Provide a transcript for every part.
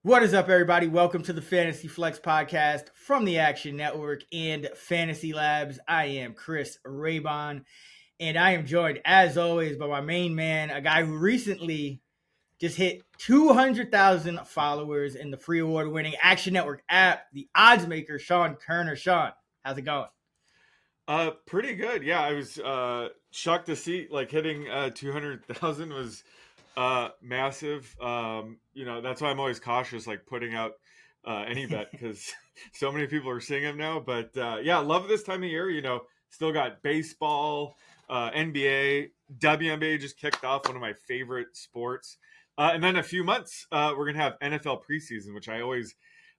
What is up, everybody? Welcome to the Fantasy Flex podcast from the Action Network and Fantasy Labs. I am Chris Raybon, and I am joined, as always, by my main man, a guy who recently just hit 200,000 followers in the free award-winning Action Network app, the odds maker, Sean Kerner. Sean, how's it going? Pretty good. Yeah, I was shocked to see hitting 200,000 was massive. That's why I'm always cautious putting out any bet because so many people are seeing them now. But yeah, love this time of year. Still got baseball, NBA, WNBA just kicked off, one of my favorite sports. And then a few months, we're gonna have NFL preseason, which I always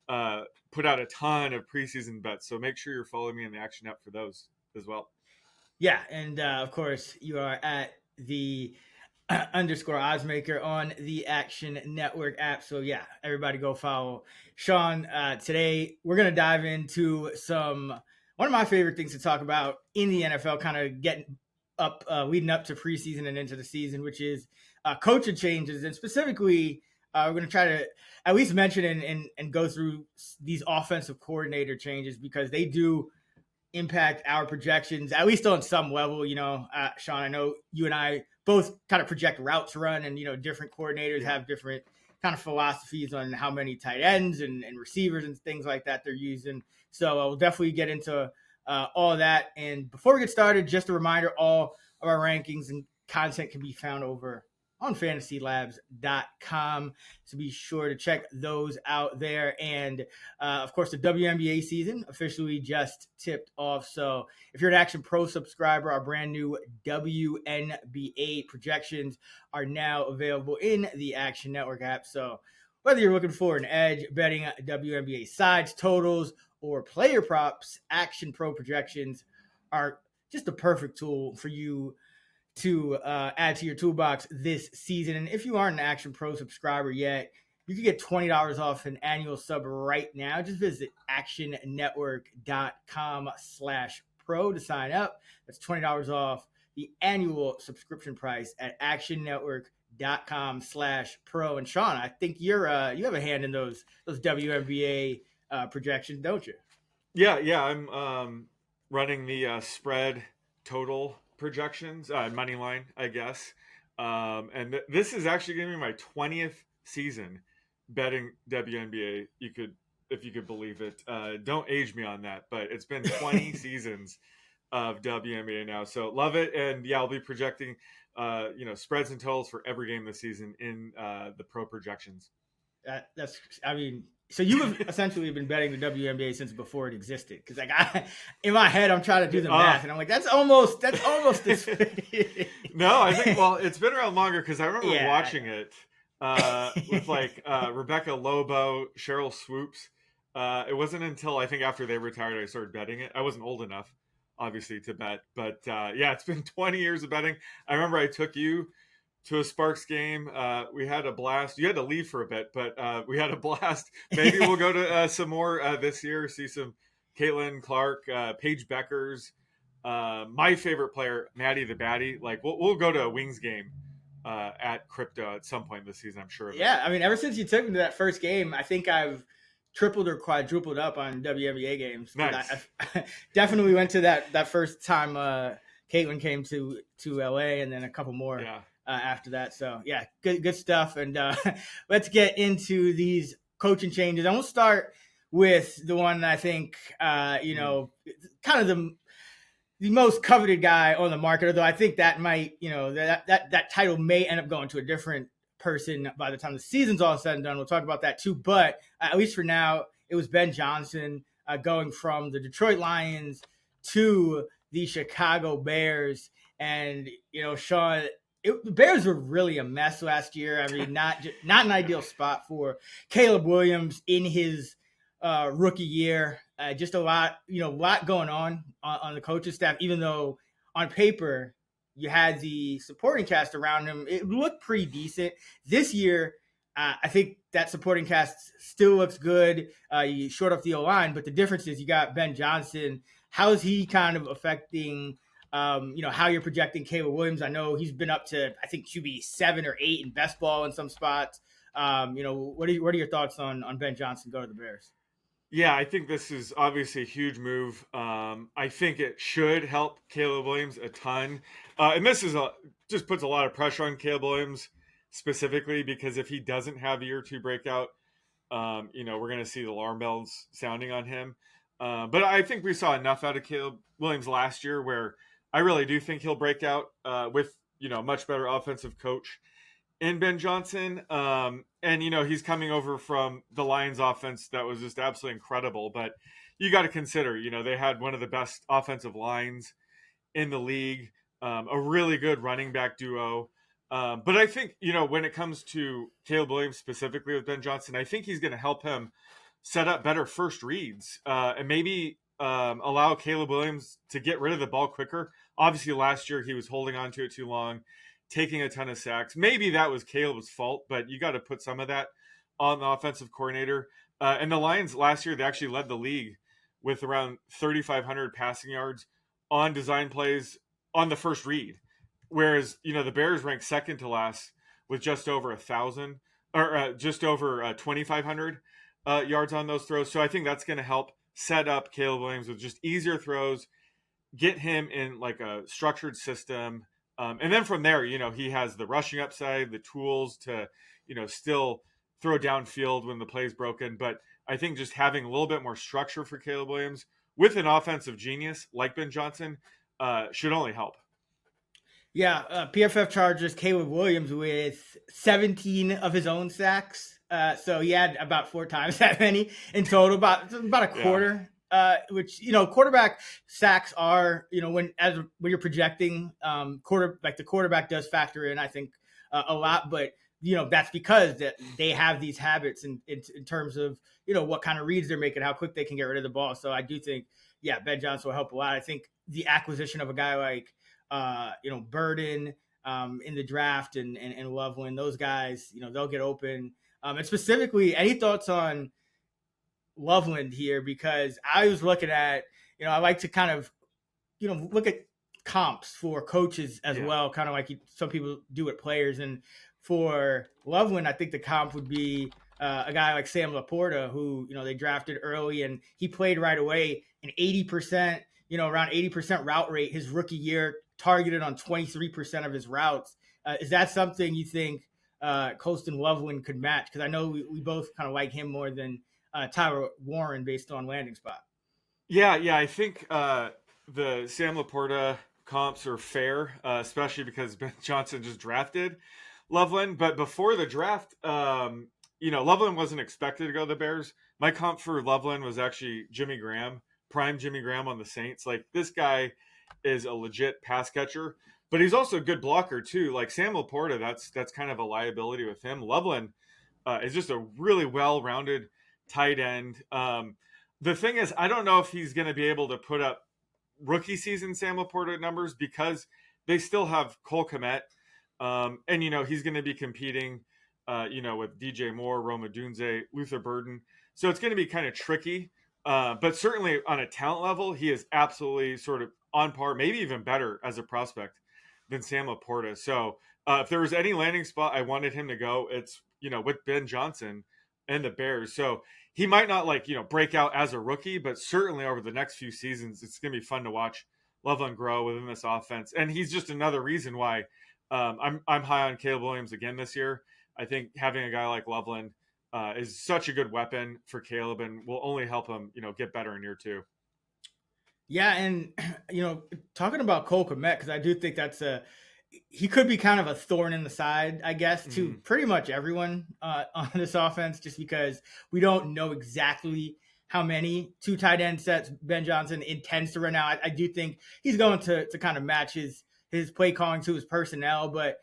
put out a ton of preseason bets. So make sure you're following me in the Action app for those as well. Yeah, and of course, you are at the underscore oddsmaker on the Action Network app. So yeah, everybody go follow Sean. Today we're gonna dive into one of my favorite things to talk about in the NFL, kind of getting up, leading up to preseason and into the season, which is coaching changes, and specifically. We're going to try to at least mention and go through these offensive coordinator changes because they do impact our projections, at least on some level. Sean, I know you and I both kind of project routes run, and different coordinators have different kind of philosophies on how many tight ends and receivers and things like that they're using. So we'll definitely get into all of that. And before we get started, just a reminder, all of our rankings and content can be found over on fantasylabs.com. So be sure to check those out there. And of course, the WNBA season officially just tipped off. So if you're an Action Pro subscriber, our brand new WNBA projections are now available in the Action Network app. So whether you're looking for an edge betting WNBA sides, totals, or player props, Action Pro projections are just the perfect tool for you to add to your toolbox this season. And if you aren't an Action Pro subscriber yet, you can get $20 off an annual sub right now. Just visit actionnetwork.com/pro to sign up. That's $20 off the annual subscription price at actionnetwork.com/pro. And Sean, I think you have a hand in those WNBA projections, don't you? Yeah. I'm running the spread total projections, money line, I guess. And this is actually going to be my 20th season betting WNBA. If you could believe it. Don't age me on that, but it's been 20 seasons of WNBA now. So love it. And yeah, I'll be projecting, spreads and totals for every game this season in the pro projections. So you have essentially been betting the WNBA since before it existed, because in my head I'm trying to do the math, and I'm like, that's almost this. No, I think it's been around longer because I remember watching it with Rebecca Lobo, Cheryl Swoops. It wasn't until I think after they retired I started betting it. I wasn't old enough, obviously, to bet, but yeah, it's been 20 years of betting. I remember I took you to a Sparks game. We had a blast. You had to leave for a bit, but we had a blast. Maybe we'll go to some more this year, see some Caitlin Clark, Paige Beckers, my favorite player, Maddie the Batty. We'll go to a Wings game at Crypto at some point this season, I'm sure. Yeah, I mean, ever since you took me to that first game, I think I've tripled or quadrupled up on WNBA games. Nice. I definitely went to that first time Caitlin came to LA, and then a couple more. Yeah. After that. So yeah, good stuff. And let's get into these coaching changes. And we'll start with the one I think, kind of the most coveted guy on the market, although I think that might, that title may end up going to a different person by the time the season's all said and done. We'll talk about that too. But at least for now, it was Ben Johnson going from the Detroit Lions to the Chicago Bears. And, Sean, the Bears were really a mess last year. I mean, not an ideal spot for Caleb Williams in his rookie year. Just a lot going on the coaching staff, even though on paper you had the supporting cast around him. It looked pretty decent. This year, I think that supporting cast still looks good. You short up the O-line, but the difference is you got Ben Johnson. How is he kind of affecting how you're projecting Caleb Williams? I know he's been up to, I think, QB 7 or 8 in best ball in some spots. What are your thoughts on Ben Johnson go to the Bears? Yeah, I think this is obviously a huge move. I think it should help Caleb Williams a ton. And this is just puts a lot of pressure on Caleb Williams specifically because if he doesn't have a year two breakout, we're going to see the alarm bells sounding on him. But I think we saw enough out of Caleb Williams last year where I really do think he'll break out with, much better offensive coach in Ben Johnson. And, he's coming over from the Lions offense that was just absolutely incredible. But you got to consider, they had one of the best offensive lines in the league, a really good running back duo. But I think, when it comes to Caleb Williams specifically with Ben Johnson, I think he's going to help him set up better first reads and maybe allow Caleb Williams to get rid of the ball quicker. Obviously, last year he was holding on to it too long, taking a ton of sacks. Maybe that was Caleb's fault, but you got to put some of that on the offensive coordinator. And the Lions last year, they actually led the league with around 3,500 passing yards on design plays on the first read. Whereas, the Bears ranked second to last with just over 1,000 or just over 2,500 yards on those throws. So I think that's going to help set up Caleb Williams with just easier throws, get him in like a structured system. And then from there, he has the rushing upside, the tools to, still throw downfield when the play's broken. But I think just having a little bit more structure for Caleb Williams with an offensive genius like Ben Johnson should only help. Yeah, PFF charges Caleb Williams with 17 of his own sacks. So he had about 4 times that many in total, about a quarter. Yeah. Which quarterback sacks are when you're projecting the quarterback does factor in, I think, a lot, but that's because they have these habits in terms of what kind of reads they're making, how quick they can get rid of the ball. So I do think Ben Johnson will help a lot. I think the acquisition of a guy like Burden in the draft and Loveland, those guys, they'll get open. And specifically, any thoughts on Loveland here? Because I was looking at, I like to kind of, look at comps for coaches as well, kind of like some people do with players. And for Loveland, I think the comp would be a guy like Sam Laporta, who, they drafted early and he played right away, an 80%, around 80% route rate his rookie year, targeted on 23% of his routes. Is that something you think Colston Loveland could match? Because I know we both kind of like him more than Tyler Warren based on landing spot. Yeah, I think the Sam Laporta comps are fair, especially because Ben Johnson just drafted Loveland. But before the draft, Loveland wasn't expected to go to the Bears. My comp for Loveland was actually Jimmy Graham, prime Jimmy Graham on the Saints. Like, this guy is a legit pass catcher, but he's also a good blocker too. Like Sam Laporta, that's kind of a liability with him. Loveland is just a really well-rounded tight end. The thing is, I don't know if he's going to be able to put up rookie season Sam Laporta numbers because they still have Cole Kmet. And, he's going to be competing, with DJ Moore, Roma Dunze, Luther Burden. So it's going to be kind of tricky. But certainly on a talent level, he is absolutely sort of on par, maybe even better as a prospect than Sam Laporta. So if there was any landing spot I wanted him to go, it's, with Ben Johnson and the Bears. So he might not break out as a rookie, but certainly over the next few seasons, it's going to be fun to watch Loveland grow within this offense. And he's just another reason why I'm high on Caleb Williams again this year. I think having a guy like Loveland is such a good weapon for Caleb and will only help him, get better in year 2. Yeah, and talking about Cole Kmet, because I do think he could be kind of a thorn in the side, I guess, to pretty much everyone on this offense, just because we don't know exactly how many 2 tight end sets Ben Johnson intends to run out. I do think he's going to kind of match his play calling to his personnel, but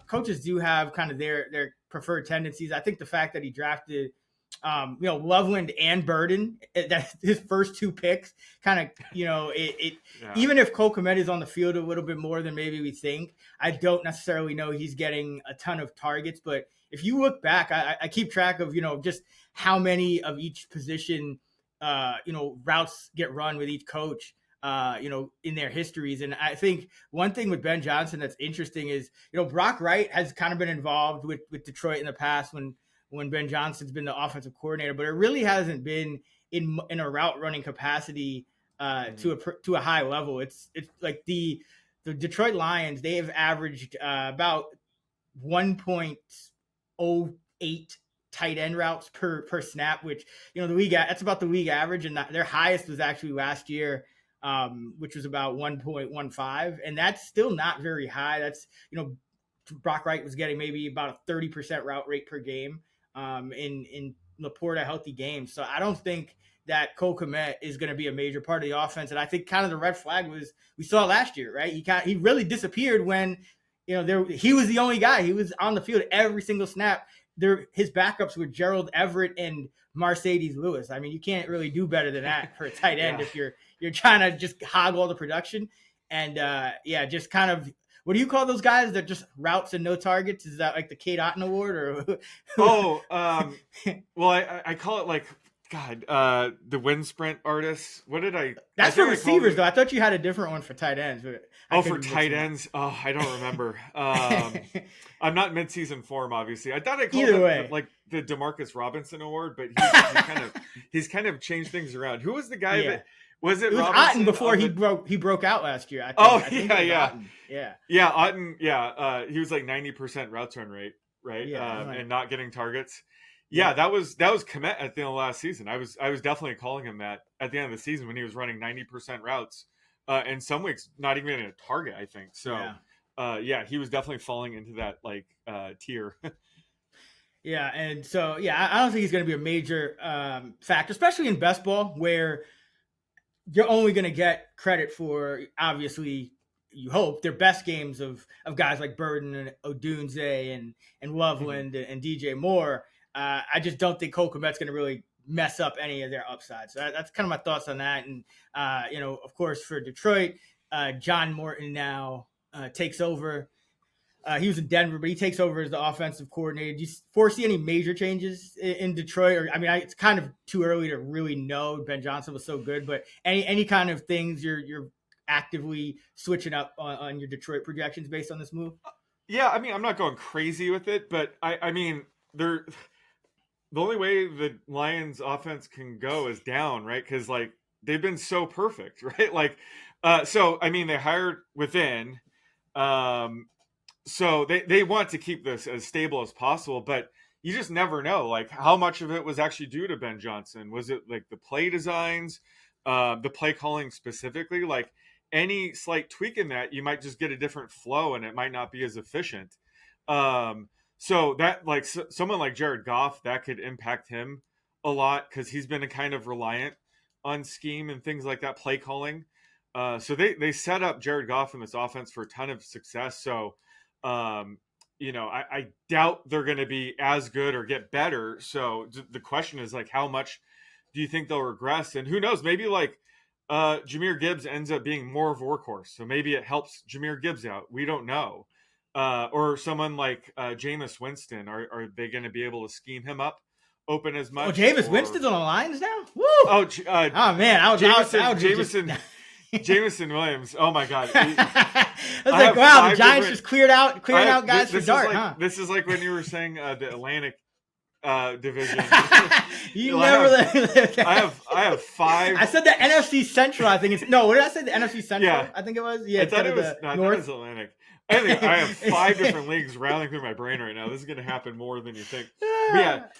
coaches do have kind of their preferred tendencies. I think the fact that he drafted Loveland and Burden, that his first 2 picks kind of, even if Cole Kmet is on the field a little bit more than maybe we think, I don't necessarily know he's getting a ton of targets. But if you look back, I keep track of, just how many of each position, routes get run with each coach, in their histories. And I think one thing with Ben Johnson that's interesting is, Brock Wright has kind of been involved with Detroit in the past when when Ben Johnson's been the offensive coordinator, but it really hasn't been in a route running capacity to a high level. It's like the Detroit Lions, they have averaged about 1.08 tight end routes per snap, which, you know, the league, that's about the league average, and their highest was actually last year, which was about 1.15, and that's still not very high. That's, you know, Brock Wright was getting maybe about a 30% route rate per game in Laporta healthy games. So I don't think that Cole Kmet is going to be a major part of the offense. And I think kind of the red flag was we saw last year, right? He really disappeared when, you know, he was the only guy. He was on the field every single snap. His backups were Gerald Everett and Mercedes Lewis. I mean, you can't really do better than that for a tight end if you're trying to just hog all the production. And just kind of, what do you call those guys that just routes and no targets? Is that like the Kate Otten Award or? Well, I call it like, God, the wind sprint artists. What did I? That's for receivers, though. I thought you had a different one for tight ends. For tight ends? Oh, I don't remember. I'm not mid-season form, obviously. I thought I called it like the DeMarcus Robinson Award, but he's kind of changed things around. Who was the guy that was it? It was Otten before he broke out last year. I think Otten. Otten. Yeah, he was like 90% route run rate, right? And not getting targets. Yeah, that was Kmet at the end of last season. I was definitely calling him that at the end of the season when he was running 90% routes, and some weeks not even a target, I think. So, he was definitely falling into that like tier. And so I don't think he's going to be a major factor, especially in best ball, where you're only going to get credit for, obviously, you hope, their best games of guys like Burden and Odunze and Loveland and DJ Moore. I just don't think Cole Kmet's going to really mess up any of their upsides. So that's kind of my thoughts on that. And, of course, for Detroit, John Morton now takes over. He was in Denver, but he takes over as the offensive coordinator. Do you foresee any major changes in Detroit? Or, I mean, it's kind of too early to really know. Ben Johnson was so good, but any kind of things you're actively switching up on your Detroit projections based on this move? Yeah, I mean, I'm not going crazy with it, but I mean, the only way the Lions offense can go is down, right? Because like they've been so perfect, right? Like, so I mean, they hired within, so they want to keep this as stable as possible, but you just never know, like how much of it was actually due to Ben Johnson. Was it like the play designs, the play calling specifically? Like any slight tweak in that, you might just get a different flow, and it might not be as efficient. So that, like, someone like Jared Goff, that could impact him a lot because he's been kind of reliant on scheme and things like that, play calling. So they set up Jared Goff in this offense for a ton of success. So, I doubt they're going to be as good or get better. So the question is, like, how much do you think they'll regress? And who knows, maybe like Jahmyr Gibbs ends up being more of a workhorse. So maybe it helps Jahmyr Gibbs out. We don't know. Or someone like Jameis Winston, are they going to be able to scheme him up open as much? Oh, Jameis Winston's on the lines now? Woo! Oh man, Jameson Williams. Oh my God! I was like, wow, the Giants just clearing out guys for Dart, huh? This is like when you were saying the Atlantic division. I have five. I said the NFC Central. I think it's what did I say? The NFC Central. Yeah. I think it was. Yeah, I thought it was Atlantic. Anyway, I have 5 different leagues rounding through my brain right now. This is going to happen more than you think. But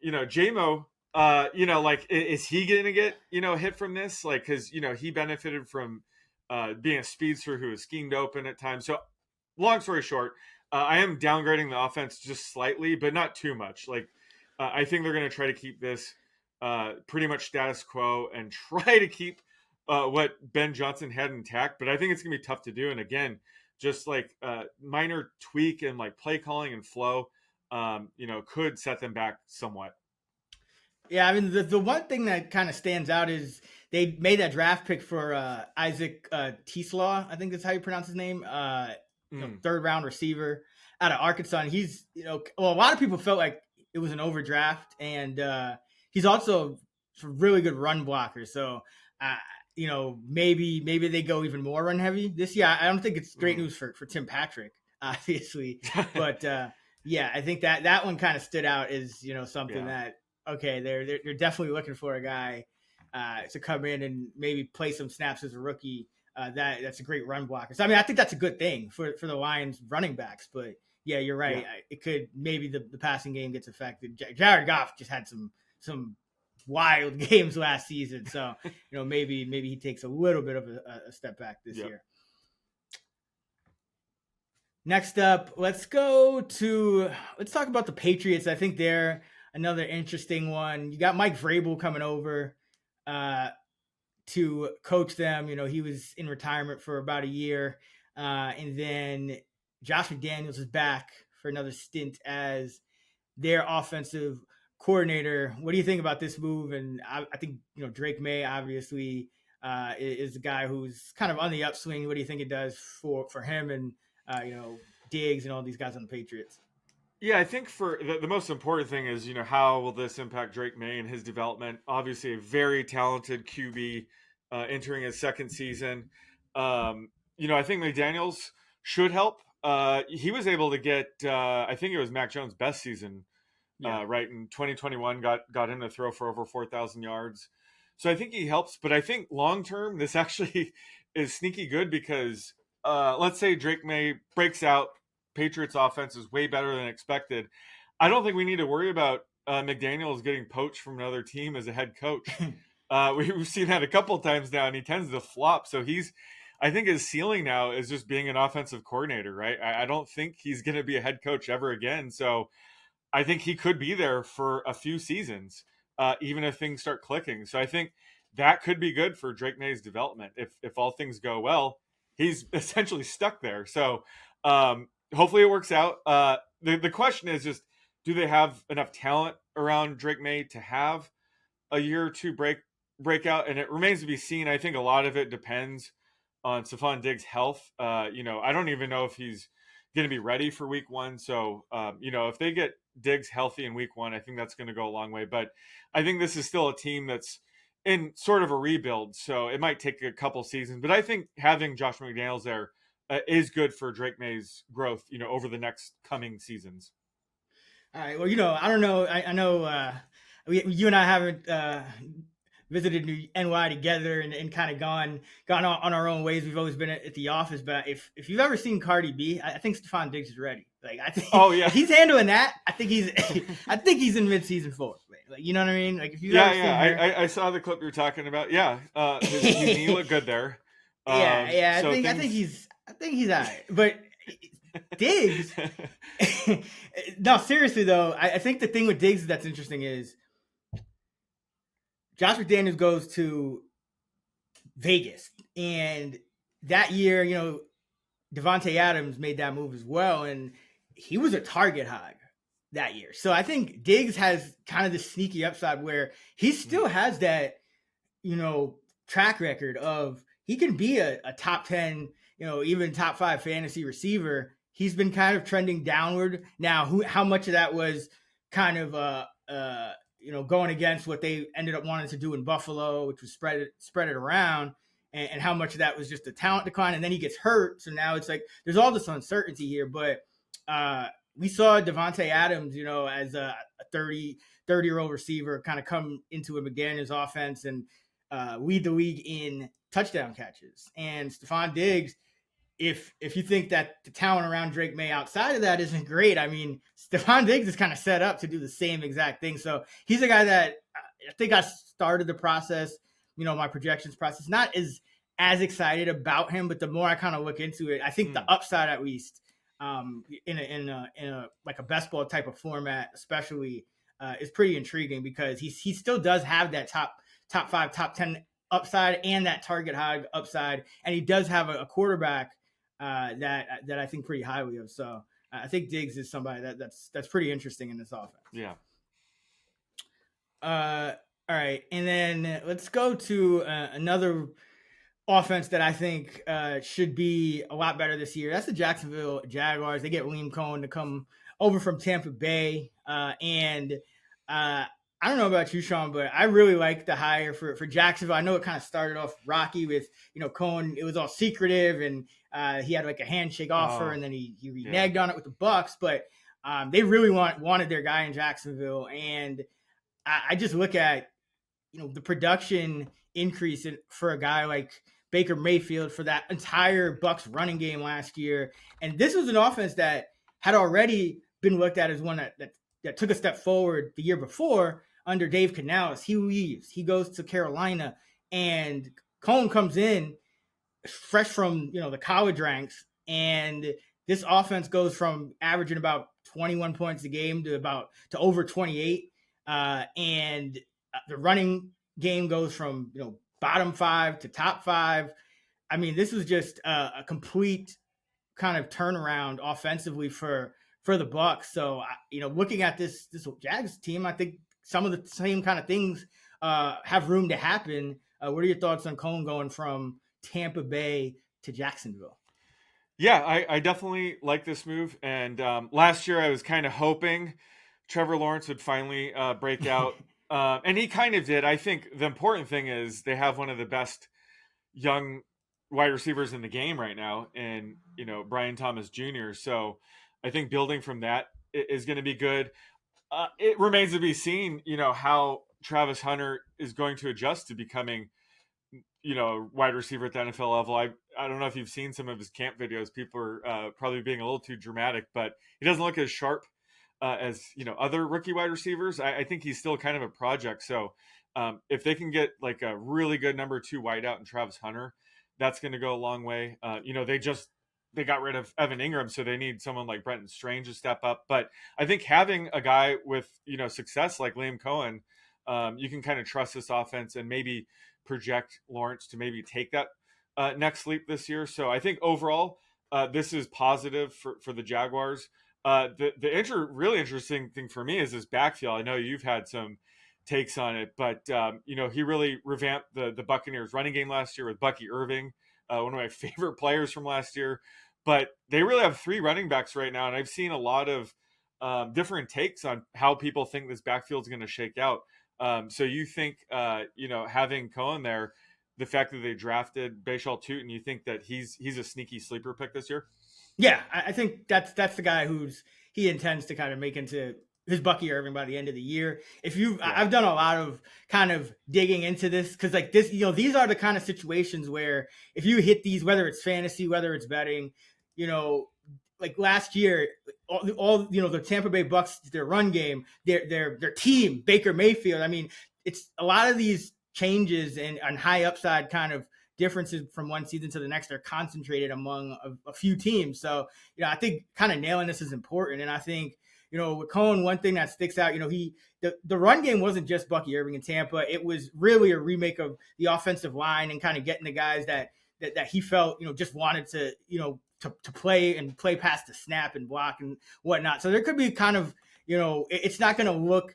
JMO, like, is he going to get, hit from this? Like, because, he benefited from being a speedster who was schemed open at times. So long story short, I am downgrading the offense just slightly, but not too much. Like, I think they're going to try to keep this pretty much status quo and try to keep what Ben Johnson had intact. But I think it's going to be tough to do. And again, just like minor tweak and like play calling and flow, could set them back somewhat. Yeah, I mean, the one thing that kind of stands out is they made that draft pick for Isaac Teslaw. I think that's how you pronounce his name. Third round receiver out of Arkansas. And he's, a lot of people felt like it was an overdraft, and he's also a really good run blocker. So, maybe they go even more run heavy this year. I don't think it's great news for Tim Patrick, obviously, but Yeah, I think that one kind of stood out as, something Yeah. that, okay, they're definitely looking for a guy to come in and maybe play some snaps as a rookie. That's a great run blocker. So I mean, I think that's a good thing for the Lions running backs. But yeah, you're right. Yeah. It could maybe the passing game gets affected. Jared Goff just had some wild games last season, so maybe he takes a little bit of a step back this year. Next up, let's talk about the Patriots. I think they're another interesting one. You got Mike Vrabel coming over to coach them. He was in retirement for about a year. And then Josh McDaniels is back for another stint as their offensive coordinator. What do you think about this move? And I think, Drake May obviously is a guy who's kind of on the upswing. What do you think it does for him and, Diggs and all these guys on the Patriots? Yeah, I think for the most important thing is, how will this impact Drake May and his development? Obviously, a very talented QB entering his second season. I think McDaniels should help. He was able to get, I think it was Mac Jones' best season, right in 2021. Got him to throw for over 4,000 yards. So I think he helps. But I think long term, this actually is sneaky good because let's say Drake May breaks out. Patriots offense is way better than expected. I don't think we need to worry about McDaniels getting poached from another team as a head coach. We've seen that a couple times now, and he tends to flop. So I think his ceiling now is just being an offensive coordinator, right? I don't think he's going to be a head coach ever again. So I think he could be there for a few seasons, even if things start clicking. So I think that could be good for Drake May's development. If all things go well, he's essentially stuck there. So hopefully it works out. The question is just, do they have enough talent around Drake May to have a year or two breakout? And it remains to be seen. I think a lot of it depends on Stephon Diggs' health. I don't even know if he's going to be ready for week one. So, if they get Diggs healthy in week one, I think that's going to go a long way. But I think this is still a team that's in sort of a rebuild. So it might take a couple seasons. But I think having Josh McDaniels there is good for Drake May's growth, over the next coming seasons. All right. Well, I don't know. I know you and I haven't visited NY together and kind of gone on our own ways. We've always been at the office. But if you've ever seen Cardi B, I think Stephon Diggs is ready. Like I think, if he's handling that, I think he's in midseason form. Like, you know what I mean? Like if you I saw the clip you're talking about. Yeah, his knee looked good there. I think he's all right. But Diggs, no, seriously though, I think the thing with Diggs that's interesting is Josh McDaniels goes to Vegas, and that year, Devontae Adams made that move as well, and he was a target hog that year. So I think Diggs has kind of this sneaky upside where he still has that, track record of he can be a top 10, even top 5 fantasy receiver. He's been kind of trending downward. Now, how much of that was kind of going against what they ended up wanting to do in Buffalo, which was spread it around, and how much of that was just a talent decline, and then he gets hurt. So now it's like there's all this uncertainty here. But we saw Devontae Adams, as a 30-year-old receiver, kind of come into McDaniels' offense and lead the league in touchdown catches. And Stephon Diggs, if you think that the talent around Drake May outside of that isn't great, I mean, Stephon Diggs is kind of set up to do the same exact thing. So he's a guy that I think I started the process, my projections process, not as excited about him, but the more I kind of look into it, I think the upside, at least in a like a best ball type of format, especially, is pretty intriguing because he still does have that top 5, top 10 upside and that target hog upside, and he does have a quarterback that I think pretty highly of. So I think Diggs is somebody that's pretty interesting in this offense. Yeah. All right, and then let's go to another offense that I think should be a lot better this year. That's the Jacksonville Jaguars. They get Coen to come over from Tampa Bay, and I don't know about you, Sean, but I really like the hire for Jacksonville. I know it kind of started off rocky with, Coen. It was all secretive, and he had like a handshake offer, and then he reneged on it with the Bucs. But They really wanted their guy in Jacksonville, and I just look at the production increase for a guy like Baker Mayfield for that entire Bucks running game last year, and this was an offense that had already been looked at as one that took a step forward the year before under Dave Canales. He leaves, he goes to Carolina, and Coen comes in fresh from the college ranks, and this offense goes from averaging about 21 points a game to over 28, and the running game goes from bottom 5 to top 5. I mean, this was just a complete kind of turnaround offensively for the Bucks. So looking at this Jags team, I think some of the same kind of things have room to happen. What are your thoughts on Coen going from Tampa Bay to Jacksonville? Yeah, I definitely like this move. And last year I was kind of hoping Trevor Lawrence would finally break out. And he kind of did. I think the important thing is they have one of the best young wide receivers in the game right now, and Brian Thomas Jr. So I think building from that is going to be good. It remains to be seen, how Travis Hunter is going to adjust to becoming wide receiver at the NFL level. I don't know if you've seen some of his camp videos. People are probably being a little too dramatic, but he doesn't look as sharp as other rookie wide receivers. I think he's still kind of a project. So if they can get like a really good number 2 wideout in Travis Hunter, that's going to go a long way. They got rid of Evan Ingram, so they need someone like Brenton Strange to step up. But I think having a guy with success like Liam Coen, you can kind of trust this offense and maybe project Lawrence to maybe take that next leap this year. So I think overall, this is positive for the Jaguars. The really interesting thing for me is this backfield. I know you've had some takes on it, but he really revamped the Buccaneers running game last year with Bucky Irving, one of my favorite players from last year. But they really have 3 running backs right now, and I've seen a lot of different takes on how people think this backfield is going to shake out. So you think, having Coen there, the fact that they drafted Bashal Tutin, you think that he's a sneaky sleeper pick this year? Yeah, I think that's the guy he intends to kind of make into his Bucky Irving by the end of the year. I've done a lot of kind of digging into this because like this, these are the kind of situations where if you hit these, whether it's fantasy, whether it's betting, like last year, all the Tampa Bay Bucks, their run game, their team, Baker Mayfield. I mean, it's a lot of these changes and high upside kind of differences from one season to the next are concentrated among a few teams. So, I think kind of nailing this is important. And I think, with Coen, one thing that sticks out, the run game wasn't just Bucky Irving in Tampa. It was really a remake of the offensive line and kind of getting the guys that he felt, just wanted to, to play past the snap and block and whatnot. So there could be kind of, it's not going to look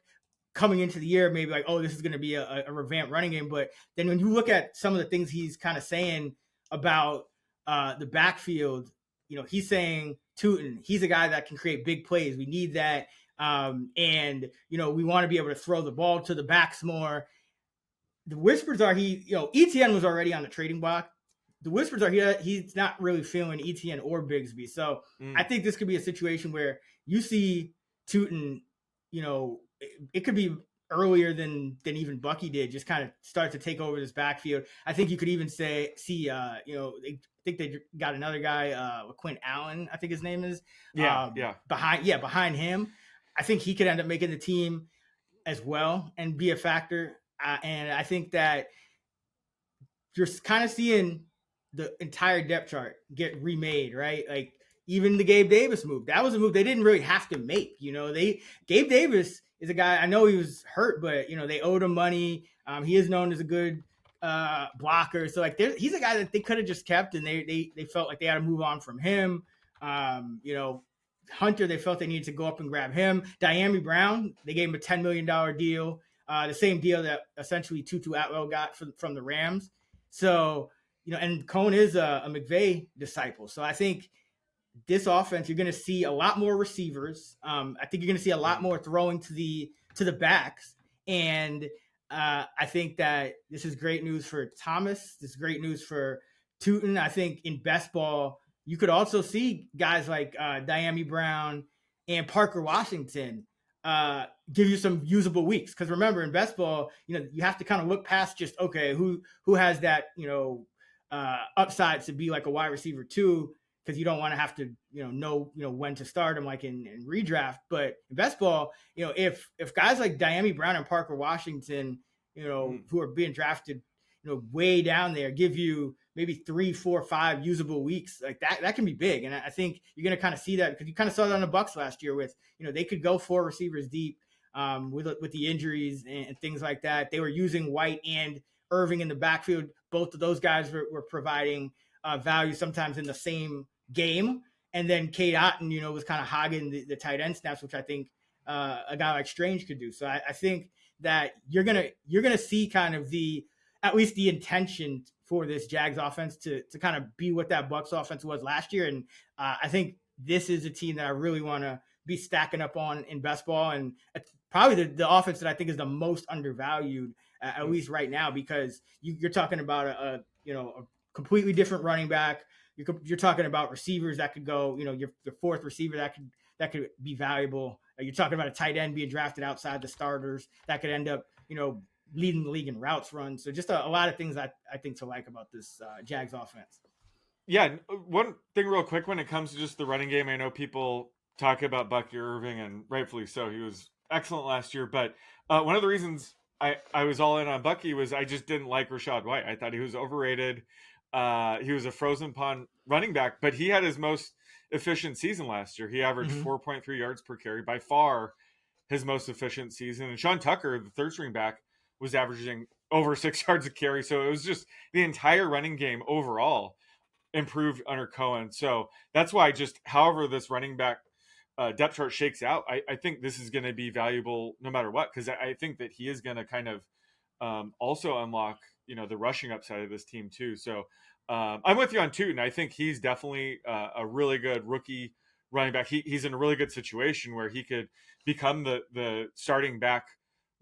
coming into the year maybe like, oh, this is going to be a revamped running game. But then when you look at some of the things he's kind of saying about the backfield, he's saying Tutin, he's a guy that can create big plays. We need that. And, we want to be able to throw the ball to the backs more. The whispers are ETN was already on the trading block. The whispers are he's not really feeling ETN or Bigsby. So I think this could be a situation where you see Tutin, it could be earlier than even Bucky did, just kind of start to take over this backfield. I think you could even see, I think they got another guy, Quinn Allen, I think his name is. Behind him. I think he could end up making the team as well and be a factor. And I think that you're kind of seeing the entire depth chart get remade, right? Like even the Gabe Davis move, that was a move they didn't really have to make. Gabe Davis is a guy, I know he was hurt, but they owed him money. He is known as a good blocker. So like he's a guy that they could have just kept, and they felt like they had to move on from him. Hunter, they felt they needed to go up and grab him. Diami Brown, they gave him a $10 million deal, the same deal that essentially Tutu Atwell got from the Rams. So, and Coen is a McVay disciple. So I think this offense, you're going to see a lot more receivers. I think you're going to see a lot more throwing to the backs. And I think that this is great news for Thomas. This is great news for Tutin. I think in best ball, you could also see guys like Diami Brown and Parker Washington give you some usable weeks. Because remember, in best ball, you have to kind of look past just, okay, who has that, upside to be like a wide receiver too, because you don't want to have to, know when to start them like in redraft. But in best ball, if guys like Diami Brown and Parker Washington, who are being drafted, way down there, give you maybe 3, 4, 5 usable weeks, like that can be big. And I think you're going to kind of see that, because you kind of saw that on the Bucs last year with, they could go 4 receivers deep with the injuries and things like that. They were using White and Irving in the backfield. Both of those guys were providing value sometimes in the same game. And then Cade Otton, was kind of hogging the tight end snaps, which I think a guy like Strange could do. So I think that you're gonna see kind of at least the intention for this Jags offense to kind of be what that Bucs offense was last year. And I think this is a team that I really want to be stacking up on in best ball, and probably the offense that I think is the most undervalued, at least right now, because you're talking about a completely different running back. You're talking about receivers that could go, your fourth receiver that could be valuable. You're talking about a tight end being drafted outside the starters that could end up, leading the league in routes run. So just a lot of things I think to like about this Jags offense. Yeah, one thing real quick when it comes to just the running game, I know people talk about Bucky Irving, and rightfully so. He was excellent last year, but one of the reasons I was all in on Bucky was I just didn't like Rachaad White. I thought he was overrated. He was a frozen pond running back, but he had his most efficient season last year. He averaged 4.3 yards per carry, by far his most efficient season. And Sean Tucker, the third string back, was averaging over 6 yards a carry. So it was just the entire running game overall improved under Coen. So that's why however this running back depth chart shakes out, I think this is going to be valuable no matter what, because I think that he is going to kind of also unlock, the rushing upside of this team too. So I'm with you on Tootin. I think he's definitely a really good rookie running back. He's in a really good situation where he could become the starting back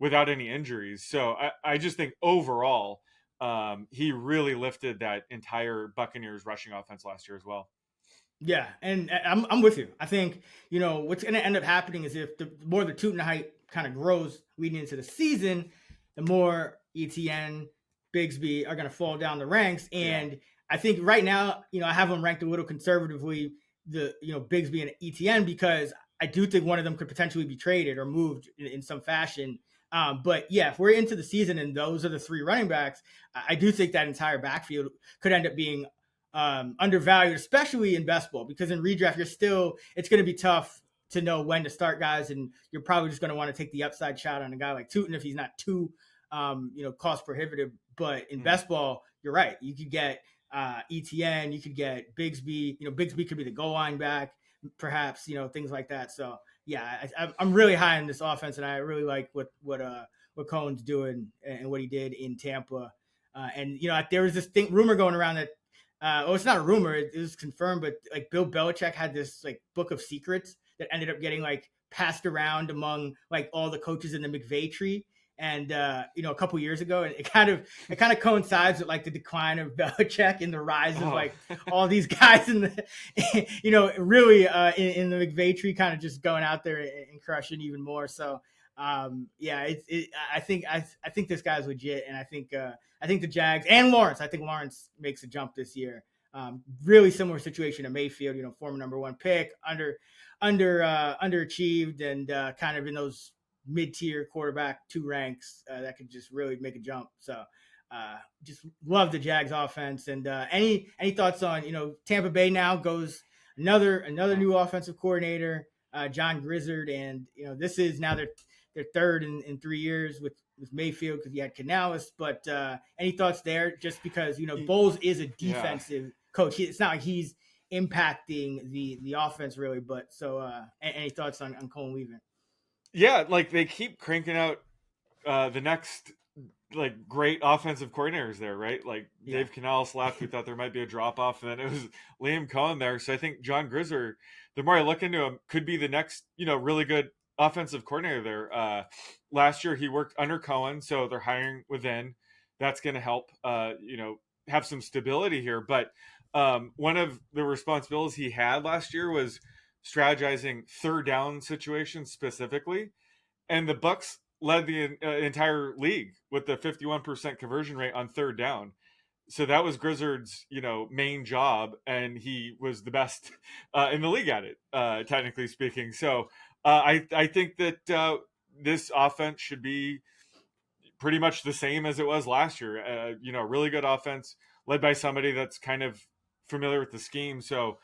without any injuries. So I just think overall, he really lifted that entire Buccaneers rushing offense last year as well. Yeah, and I'm with you. I think, what's going to end up happening is if the more the Tootin height kind of grows leading into the season, the more ETN, Bigsby are going to fall down the ranks. And I think right now, I have them ranked a little conservatively, Bigsby and ETN, because I do think one of them could potentially be traded or moved in some fashion. But yeah, if we're into the season and those are the 3 running backs, I do think that entire backfield could end up being undervalued, especially in best ball, because in redraft, it's going to be tough to know when to start guys. And you're probably just going to want to take the upside shot on a guy like Tootin if he's not too, cost prohibitive. But in best ball, you're right. You could get ETN, you could get Bigsby, Bigsby could be the goal line back, perhaps, things like that. So yeah, I'm really high on this offense, and I really like what Cohen's doing and what he did in Tampa. And there was this rumor going around that, it's not a rumor, it was confirmed, but like Bill Belichick had this like book of secrets that ended up getting like passed around among like all the coaches in the McVay tree. And a couple years ago, and it kind of coincides with like the decline of Belichick and the rise of like all these guys in the, really in the McVay tree, kind of just going out there and crushing even more. So I think this guy's legit, and I think the Jags and Lawrence. I think Lawrence makes a jump this year. Really similar situation to Mayfield, former number 1 pick, underachieved, and kind of in those mid-tier quarterback 2 ranks that could just really make a jump. So just love the Jags offense. And any thoughts on, Tampa Bay now goes another new offensive coordinator, John Grizzard, and this is now their third in 3 years with Mayfield, because he had Canales. But any thoughts there? Just because Bowles is a defensive coach, it's not like he's impacting the offense really. But so any thoughts on Coen Weaving? Yeah, like they keep cranking out the next like great offensive coordinators there, right? Like Dave Canales left, we thought there might be a drop off, and then it was Liam Coen there. So I think John Grizzard, the more I look into him, could be the next really good offensive coordinator there. Last year he worked under Coen, so they're hiring within. That's going to help have some stability here. But one of the responsibilities he had last year was strategizing third down situations specifically, and the Bucks led the entire league with the 51% conversion rate on third down. So that was Grizzard's, main job, and he was the best in the league at it, technically speaking. So I think that this offense should be pretty much the same as it was last year. Really good offense led by somebody that's kind of familiar with the scheme. So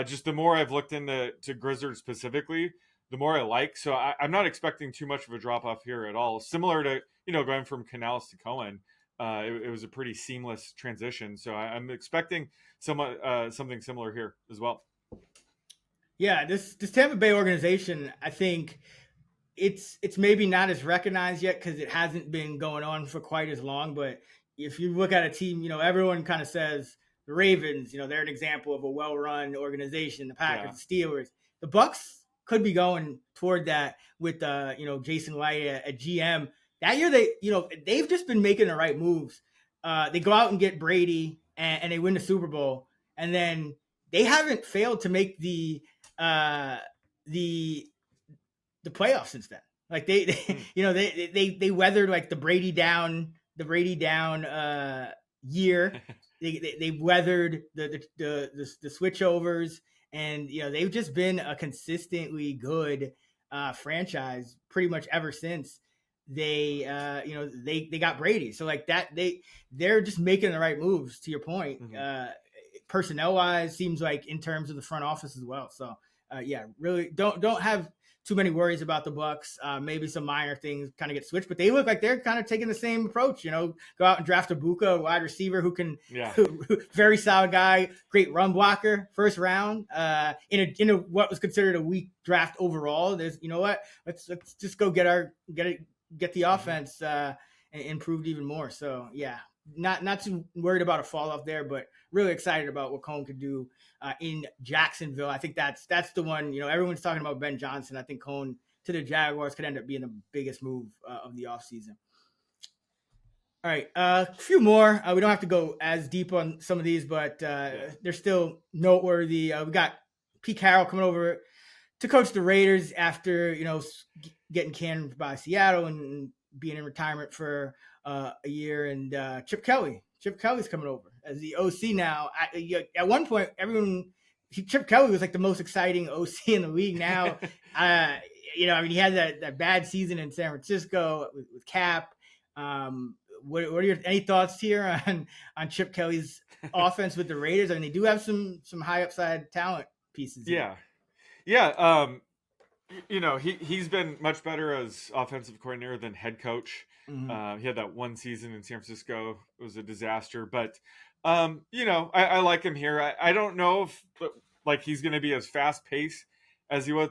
just the more I've looked into Grizzard specifically, the more I like. So I'm not expecting too much of a drop off here at all. Similar to going from Canales to Coen, it was a pretty seamless transition. So I'm expecting something similar here as well. Yeah, this Tampa Bay organization, I think it's maybe not as recognized yet because it hasn't been going on for quite as long. But if you look at a team, everyone kind of says the Ravens, they're an example of a well-run organization. The Packers, the Steelers, the Bucks could be going toward that with Jason Light at GM. That year they've just been making the right moves. They go out and get Brady and they win the Super Bowl, and then they haven't failed to make the playoffs since then. Like they weathered like the Brady down year. They weathered the switchovers, and they've just been a consistently good franchise pretty much ever since they got Brady. So like that they're just making the right moves. To your point, personnel wise, seems like in terms of the front office as well. So really don't have too many worries about the Bucks. Maybe some minor things kind of get switched, but they look like they're kind of taking the same approach. Go out and draft a wide receiver who can, very solid guy, great run blocker, first round. In a what was considered a weak draft overall. There's let's just go get the offense improved even more. So not too worried about a fall off there, but really excited about what Coen could do in Jacksonville. I think that's the one. Everyone's talking about Ben Johnson. I think Coen to the Jaguars could end up being the biggest move of the offseason. All right, a few more. We don't have to go as deep on some of these, but they're still noteworthy. We got Pete Carroll coming over to coach the Raiders after getting canned by Seattle and being in retirement for a year, and Chip Kelly's coming over as the OC now. At one point, Chip Kelly was like the most exciting OC in the league. Now, he had that bad season in San Francisco with Cap. What are any thoughts here on Chip Kelly's offense with the Raiders? I mean, they do have some high upside talent pieces here. He's been much better as offensive coordinator than head coach. Mm-hmm. He had that one season in San Francisco. It was a disaster, but I like him here. I don't know if he's going to be as fast paced as he was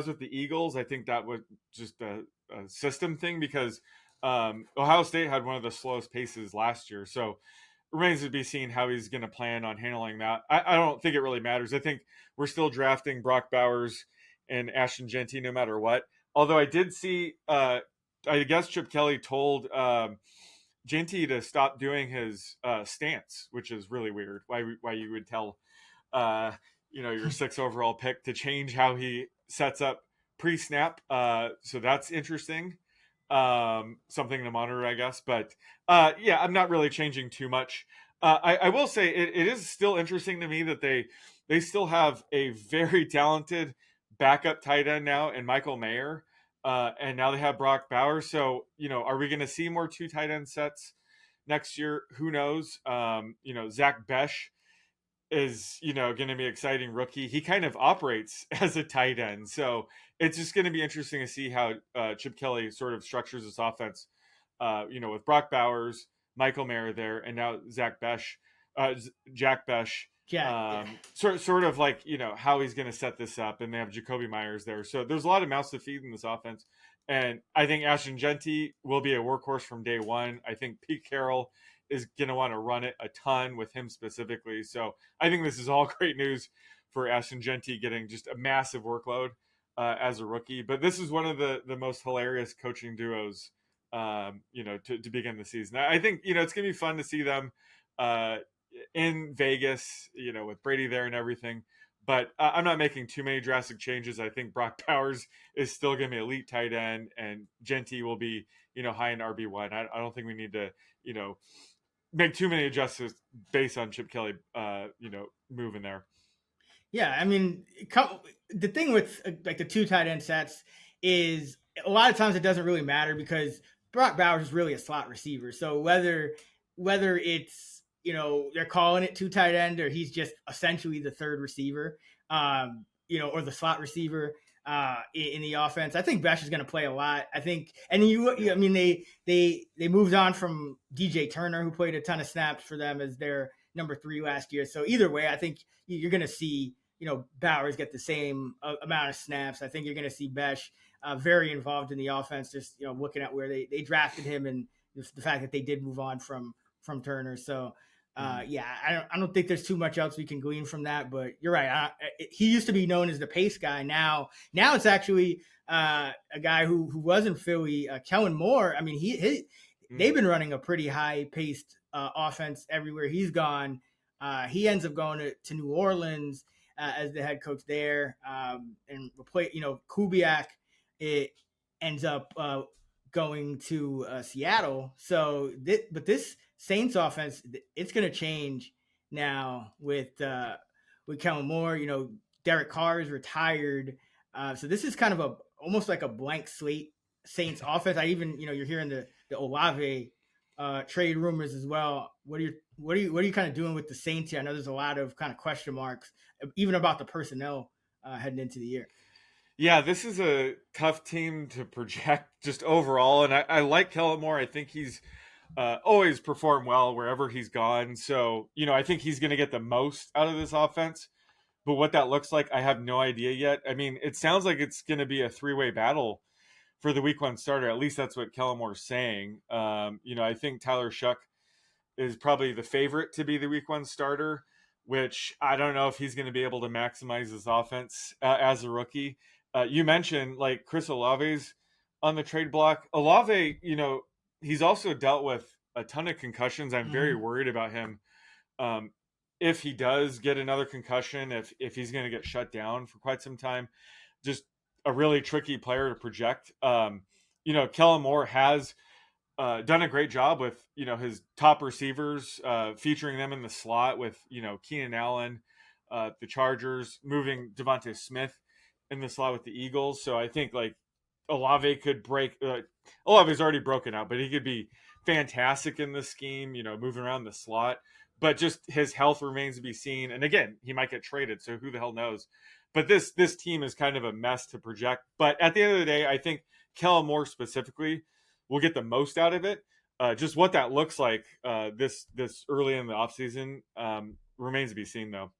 with the Eagles. I think that was just a system thing because Ohio State had one of the slowest paces last year. So remains to be seen how he's going to plan on handling that. I don't think it really matters. I think we're still drafting Brock Bowers and Ashton Jeanty no matter what. Although I did see, I guess Chip Kelly told Jeanty to stop doing his stance, which is really weird. Why you would tell your 6th overall pick to change how he sets up pre-snap. So that's interesting. Something to monitor, I guess. But I'm not really changing too much. I will say it is still interesting to me that they still have a very talented backup tight end now in Michael Mayer. And now they have Brock Bowers. So, are we going to see more 2 tight end sets next year? Who knows? Zach Besh is, going to be an exciting rookie. He kind of operates as a tight end. So it's just going to be interesting to see how Chip Kelly sort of structures this offense, with Brock Bowers, Michael Mayer there, and now Jack Besh. Sort of like, how he's going to set this up. And they have Jacoby Myers there. So there's a lot of mouths to feed in this offense. And I think Ashton Jeanty will be a workhorse from day one. I think Pete Carroll is going to want to run it a ton with him specifically. So I think this is all great news for Ashton Jeanty getting just a massive workload as a rookie. But this is one of the most hilarious coaching duos, to begin the season. I think, it's going to be fun to see them in Vegas, with Brady there and everything. But I'm not making too many drastic changes. I think Brock Bowers is still going to be elite tight end, and Genty will be, high in RB1. I don't think we need to, make too many adjustments based on Chip Kelly, moving there. Yeah, I mean, the thing with like the two tight end sets is a lot of times it doesn't really matter because Brock Bowers is really a slot receiver. So whether it's they're calling it two tight end or he's just essentially the third receiver, or the slot receiver in the offense, I think Besh is going to play a lot. I think, and I mean, they moved on from DJ Turner, who played a ton of snaps for them as their number 3 last year. So either way, I think you're going to see, Bowers get the same amount of snaps. I think you're going to see Besh very involved in the offense, just, looking at where they drafted him and the fact that they did move on from Turner. So, yeah, I don't think there's too much else we can glean from that, but you're right. He used to be known as the pace guy. Now it's actually a guy who was in Philly, Kellen Moore. I mean, they've been running a pretty high paced offense everywhere he's gone. He ends up going to New Orleans as the head coach there, and Kubiak. It ends up going to Seattle. So, but this Saints offense, it's going to change now with Kellen Moore. Derek Carr is retired, so this is kind of almost like a blank slate Saints offense. I even you're hearing the Olave trade rumors as well. What are you kind of doing with the Saints here? I know there's a lot of kind of question marks, even about the personnel heading into the year. Yeah, this is a tough team to project just overall, and I like Kellen Moore. I think he's always performed well wherever he's gone. So, I think he's going to get the most out of this offense. But what that looks like, I have no idea yet. I mean, it sounds like it's going to be a 3-way battle for the week 1 starter. At least that's what Kellen Moore's saying. I think Tyler Shuck is probably the favorite to be the week 1 starter, which I don't know if he's going to be able to maximize his offense as a rookie. You mentioned like Chris Olave's on the trade block. Olave, he's also dealt with a ton of concussions. I'm very worried about him. If he does get another concussion, if he's going to get shut down for quite some time, just a really tricky player to project. Kellen Moore has done a great job with, his top receivers, featuring them in the slot with, Keenan Allen, the Chargers, moving Devontae Smith in the slot with the Eagles. So I think like Olave could break. Olave's already broken out, but he could be fantastic in this scheme, moving around the slot. But just his health remains to be seen. And again, he might get traded, so who the hell knows? But this team is kind of a mess to project. But at the end of the day, I think Kellen Moore specifically will get the most out of it. Just what that looks like this early in the offseason remains to be seen, though.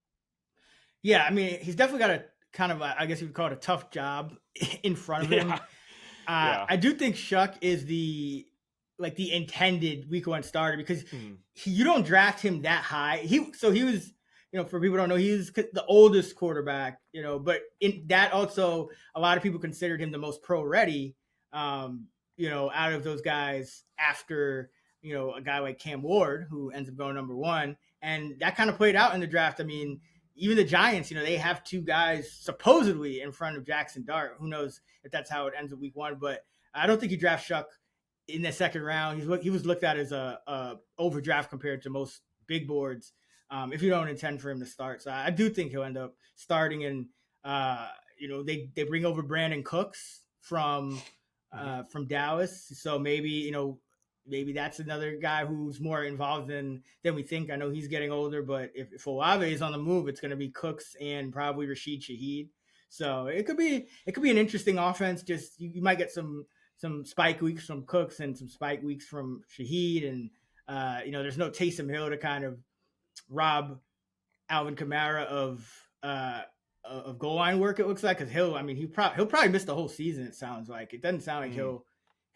Yeah, I mean, he's definitely got a kind of, I guess you would call it a tough job in front of him. Yeah. I do think Shuck is the intended week 1 starter because you don't draft him that high. He was, for people who don't know, he's the oldest quarterback, but in that also a lot of people considered him the most pro ready, out of those guys after, a guy like Cam Ward, who ends up going number 1. And that kind of played out in the draft. I mean, even the Giants, they have 2 guys supposedly in front of Jackson Dart. Who knows if that's how it ends in week 1, but I don't think you draft Shuck in the second round. He was looked at as a overdraft compared to most big boards if you don't intend for him to start. So I do think he'll end up starting, and they bring over Brandon Cooks from Dallas. So maybe that's another guy who's more involved than we think. I know he's getting older, but if Olave is on the move, it's going to be Cooks and probably Rashid Shaheed. So it could be an interesting offense. Just you might get some spike weeks from Cooks and some spike weeks from Shaheed, and there's no Taysom Hill to kind of rob Alvin Kamara of goal line work. It looks like, because Hill, I mean, he'll probably miss the whole season. It sounds like. It doesn't sound like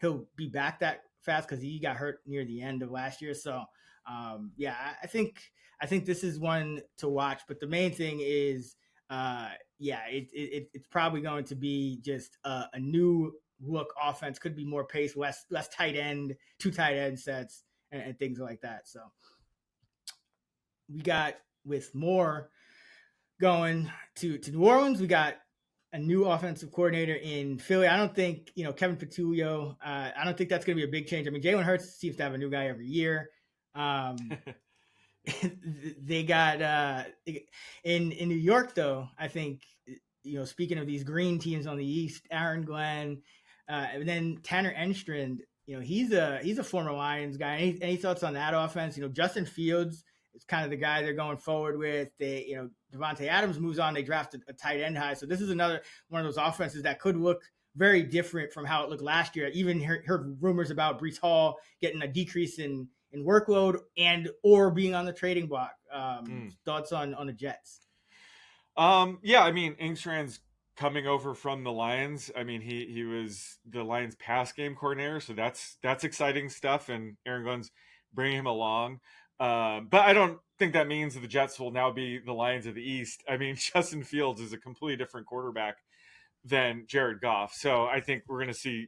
he'll be back that fast because he got hurt near the end of last year. So yeah, I think this is one to watch. But the main thing is, it's probably going to be just a new look offense. Could be more pace, less tight end, 2 tight end sets, and things like that. So we got with more going to New Orleans. We got a new offensive coordinator in Philly. I don't think, Kevin Patulio, I don't think that's going to be a big change. I mean, Jalen Hurts seems to have a new guy every year. They got in New York, though. I think, speaking of these green teams on the East, Aaron Glenn, and then Tanner Enstrand. He's a former Lions guy. Any thoughts on that offense? Justin Fields is kind of the guy they're going forward with. They, Devontae Adams moves on. They drafted a tight end high. So this is another one of those offenses that could look very different from how it looked last year. I even heard rumors about Breece Hall getting a decrease in workload and or being on the trading block. Thoughts on the Jets? Yeah, I mean, Engstrand's coming over from the Lions. I mean, he was the Lions pass game coordinator, so that's exciting stuff. And Aaron Glenn's bringing him along. But I don't think that means that the Jets will now be the Lions of the East. I mean, Justin Fields is a completely different quarterback than Jared Goff. So I think we're going to see,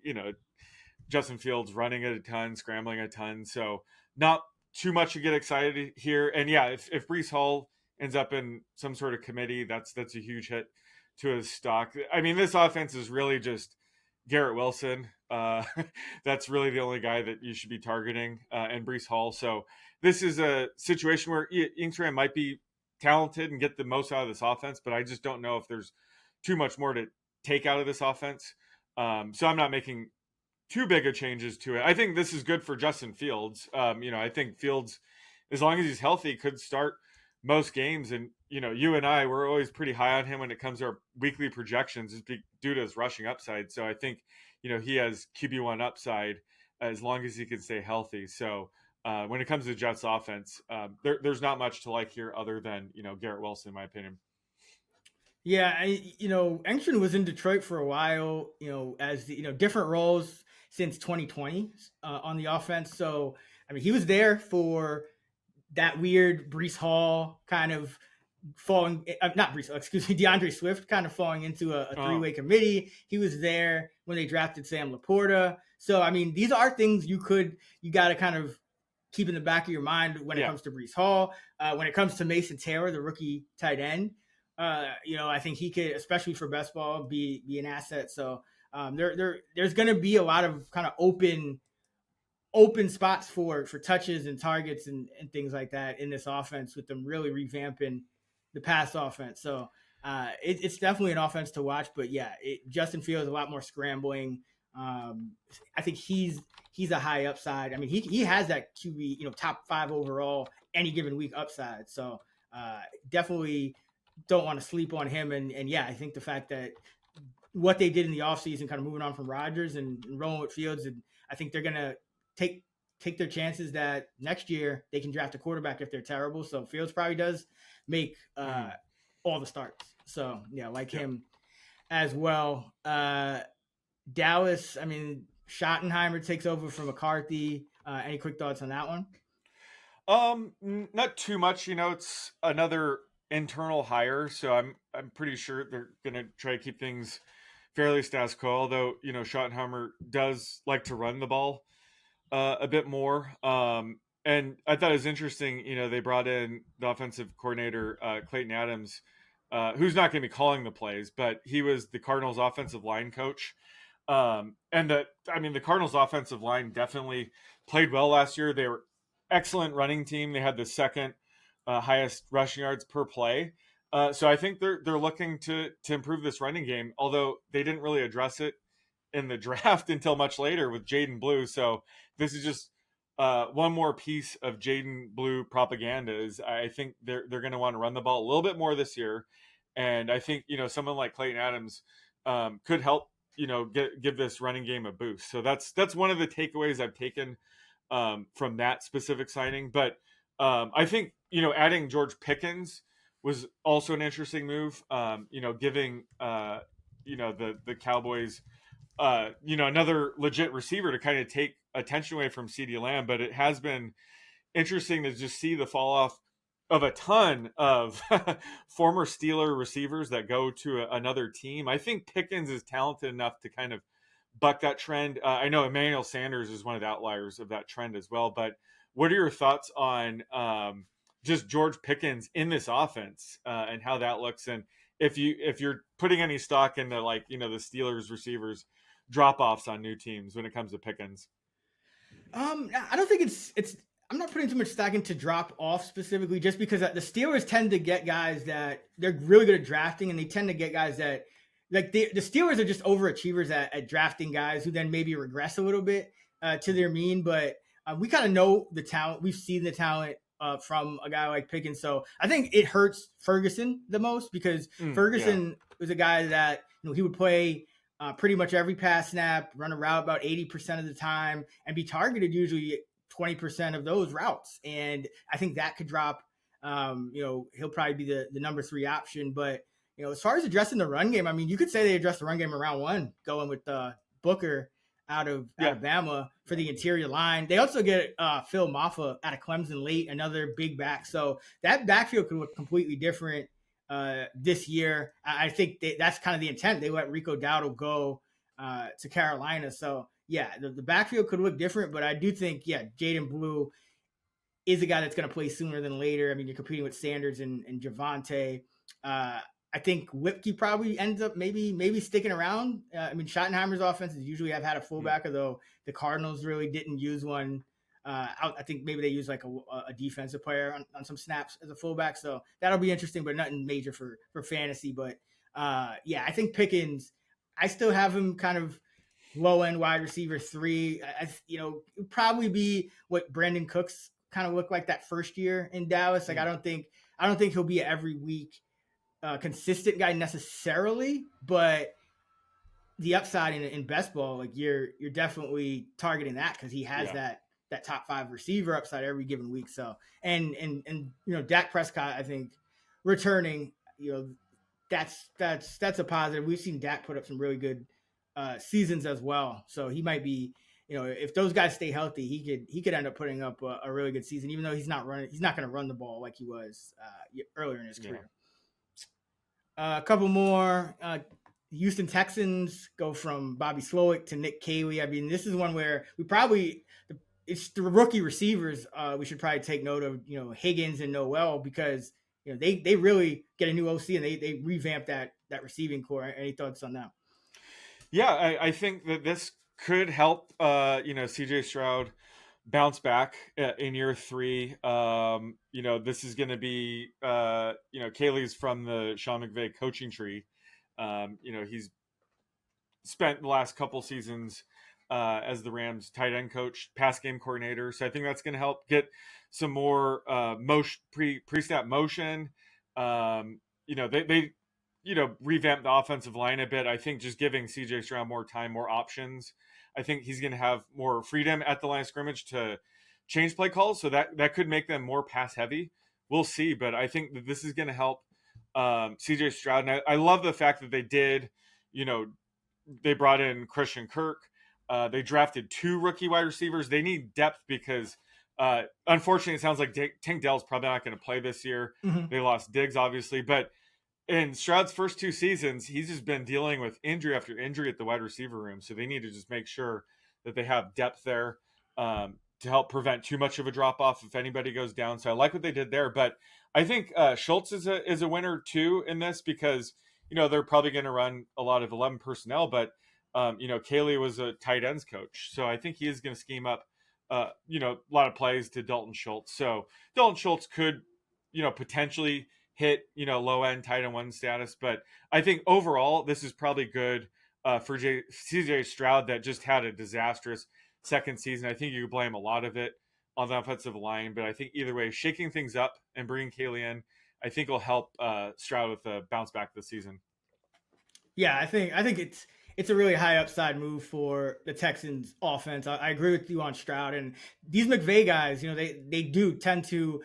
Justin Fields running it a ton, scrambling a ton. So not too much to get excited here. And yeah, if Breece Hall ends up in some sort of committee, that's a huge hit to his stock. I mean, this offense is really just Garrett Wilson. That's really the only guy that you should be targeting, and Breece Hall. So this is a situation where Inkstrand might be talented and get the most out of this offense, but I just don't know if there's too much more to take out of this offense. So I'm not making too big of changes to it. I think this is good for Justin Fields. I think Fields, as long as he's healthy, could start most games. And, you and I, we're always pretty high on him when it comes to our weekly projections due to his rushing upside. So I think, he has QB1 upside as long as he can stay healthy. So when it comes to the Jets offense, there's not much to like here other than, Garrett Wilson, in my opinion. Yeah, Engstrom was in Detroit for a while, as the, different roles since 2020 on the offense. So, I mean, he was there for that weird Breece Hall kind of falling, not Breece Hall, excuse me, DeAndre Swift kind of falling into a three-way committee. He was there when they drafted Sam Laporta. So, I mean, these are things you got to kind of keep in the back of your mind when it comes to Breece Hall. When it comes to Mason Taylor, the rookie tight end, I think he could, especially for best ball, be an asset. So there's going to be a lot of kind of open spots for touches and targets and things like that in this offense, with them really revamping the pass offense. So it's definitely an offense to watch. But yeah, Justin Fields a lot more scrambling. I think he's a high upside. I mean, he has that QB, top 5 overall any given week upside. So definitely don't want to sleep on him. And yeah, I think the fact that what they did in the offseason, kind of moving on from Rodgers and rolling with Fields, and I think they're going to take their chances that next year they can draft a quarterback if they're terrible. So Fields probably does make all the starts. So yeah, him as well. Dallas, I mean, Schottenheimer takes over from McCarthy. Any quick thoughts on that one? Not too much. It's another internal hire, so I'm pretty sure they're gonna try to keep things fairly status quo. Although Schottenheimer does like to run the ball a bit more. And I thought it was interesting. They brought in the offensive coordinator Clayton Adams, who's not going to be calling the plays, but he was the Cardinals' offensive line coach. And the Cardinals' offensive line definitely played well last year. They were excellent running team. They had the second highest rushing yards per play. So I think they're looking to improve this running game, although they didn't really address it in the draft until much later with Jaden Blue. So this is just one more piece of Jaden Blue propaganda. Is I think they're going to want to run the ball a little bit more this year. And I think, someone like Clayton Adams could help, give this running game a boost. So that's one of the takeaways I've taken from that specific signing. But I think, adding George Pickens was also an interesting move. Giving, the Cowboys, another legit receiver to kind of take attention away from CeeDee Lamb. But it has been interesting to just see the fall off of a ton of former Steeler receivers that go to another team. I think Pickens is talented enough to kind of buck that trend. I know Emmanuel Sanders is one of the outliers of that trend as well. But what are your thoughts on just George Pickens in this offense and how that looks. And if you're putting any stock into like the Steelers receivers drop offs on new teams when it comes to Pickens. I don't think it's. I'm not putting too much stock into drop off specifically, just because the Steelers tend to get guys that they're really good at drafting, and they tend to get guys that like the Steelers are just overachievers at drafting guys who then maybe regress a little bit to their mean. But we kind of know the talent. We've seen the talent from a guy like Pickens, so I think it hurts Ferguson the most because Ferguson was a guy that he would play pretty much every pass snap, run a route about 80% of the time, and be targeted usually 20% of those routes. And I think that could drop. He'll probably be the number 3 option. But, as far as addressing the run game, I mean, you could say they addressed the run game in round 1, going with Booker out of Alabama for the interior line. They also get Phil Maffa out of Clemson late, another big back. So that backfield could look completely different this year. I think that's kind of the intent. They let Rico Dowdle go to Carolina. So, yeah, the backfield could look different, but I do think, Jaden Blue is a guy that's going to play sooner than later. I mean, you're competing with Sanders and Javonte. I think Lipke probably ends up maybe sticking around. I mean, Schottenheimer's offenses usually have had a fullback, although the Cardinals really didn't use one. I think maybe they use like a defensive player on some snaps as a fullback. So that'll be interesting, but nothing major for fantasy. But I think Pickens, I still have him kind of low end wide receiver 3. It'd probably be what Brandon Cooks kind of looked like that first year in Dallas. Like I don't think he'll be every week consistent guy necessarily, but the upside in best ball, like you're definitely targeting that because he has that top 5 receiver upside every given week. So and Dak Prescott, I think returning, that's a positive. We've seen Dak put up some really good seasons as well. So he might be, if those guys stay healthy, he could end up putting up a really good season, even though he's not going to run the ball like he was earlier in his career. A couple more. Houston Texans go from Bobby Slowick to Nick Caley. I mean, this is one where it's the rookie receivers we should probably take note of, Higgins and Noel, because they really get a new OC and they revamp that receiving core. Any thoughts on that? Yeah, I think that this could help CJ Stroud bounce back in year 3. This is going to be Caley's from the Sean McVay coaching tree. He's spent the last couple seasons as the Rams tight end coach, pass game coordinator. So I think that's going to help get some more motion, pre-snap motion. They revamp the offensive line a bit. I think just giving CJ Stroud more time, more options, I think he's going to have more freedom at the line of scrimmage to change play calls. So that could make them more pass heavy. We'll see. But I think that this is going to help CJ Stroud. And I love the fact that they did, they brought in Christian Kirk. They drafted 2 rookie wide receivers. They need depth because unfortunately it sounds like Tank Dell's probably not going to play this year. Mm-hmm. They lost Diggs, obviously. But in Stroud's first 2 seasons, he's just been dealing with injury after injury at the wide receiver room. So they need to just make sure that they have depth there to help prevent too much of a drop-off if anybody goes down. So I like what they did there. But I think Schultz is a winner, too, in this because, they're probably going to run a lot of 11 personnel. But, Caley was a tight ends coach. So I think he is going to scheme up, a lot of plays to Dalton Schultz. So Dalton Schultz could, potentially – hit, low end tight end 1 status. But I think overall, this is probably good for CJ Stroud that just had a disastrous second season. I think you could blame a lot of it on the offensive line, but I think either way, shaking things up and bringing Caley in, I think will help Stroud with a bounce back this season. Yeah, I think it's a really high upside move for the Texans offense. I agree with you on Stroud, and these McVay guys, they do tend to